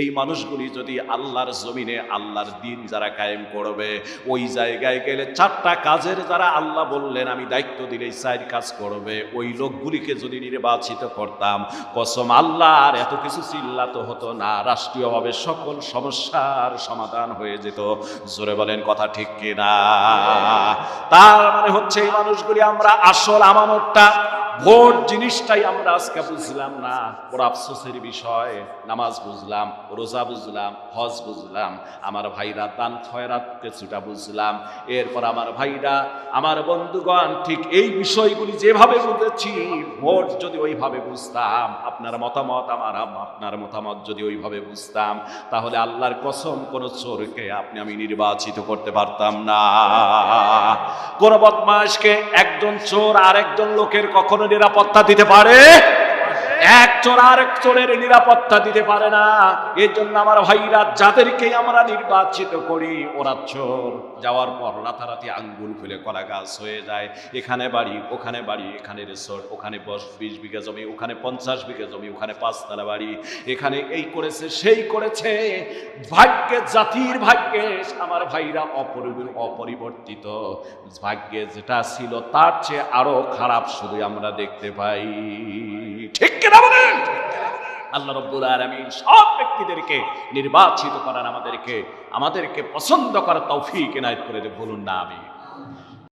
এই মানুষগুলি যদি আল্লাহর জমিনে আল্লাহর দিন যারা কায়েম করবে, ওই জায়গায় গেলে 4টা কাজের যারা আল্লাহ বললেন আমি দায়িত্ব দিলে 4 কাজ করবে, ওই লোকগুলিকে যদি নির্বাচিত করতাম, কসম আল্লাহ আর এত কিছু চিল্লাতে হতো না, রাষ্ট্রীয়ভাবে সকল সমস্যার সমাধান হয়ে যেত। জোরে বলেন কথা ঠিক কিনা? তার মানে হচ্ছে এই মানুষগুলি আমরা আসল আমানতটা, ভোট জিনিসটাই আমরা আজকে বুঝলাম না। বড় আফসোসের বিষয়। নামাজ বুঝলাম, রোজা বুঝলাম, হজ বুঝলাম, আমার ভাইরা দান খয়রাত কিছুটা বুঝলাম, এরপর আমার ভাইরা, আমার বন্ধুগণ, ঠিক এই বিষয়গুলি যেভাবে বুঝেছি, ভোট যদি ওইভাবে বুঝতাম, আপনার মতামত আপনার মতামত যদি ওইভাবে বুঝতাম, তাহলে আল্লাহর কসম কোন চোরকে আমি নির্বাচিত করতে পারতাম না। কোন বদমাশকে একজন চোর আর একজন লোকের কখনো নিরাপত্তা দিতে পারে? এক চোর আর এক চোরের নিরাপত্তা দিতে পারে না। এর জন্য আমার ভাইরা, যাদেরকে আমরা নির্বাচিত করি, ওরা চোর, যাওয়ার পর রাতারাতি আঙ্গুল ফুলে কলা গাছ হয়ে যায়। এখানে বাড়ি, ওখানে বাড়ি, এখানে রিসোর্ট, ওখানে 20 বিঘা জমি, ওখানে 50 বিঘা জমি, ওখানে 5 তলা বাড়ি, এখানে এই করেছে সেই করেছে। ভাগ্যে, জাতির ভাগ্যে আমার ভাইরা অপরিবর্তিত, ভাগ্যে যেটা ছিল তার চেয়ে আরো খারাপ শুধু আমরা দেখতে পাই। ঠিক কিনা বলেন? আল্লাহ রাব্বুল আলামিন সব ব্যক্তিদেরকে নির্বাচিত করার, আমাদেরকে পছন্দ করার তৌফিক এনায়েত করে দেন। বলুন না আমিন।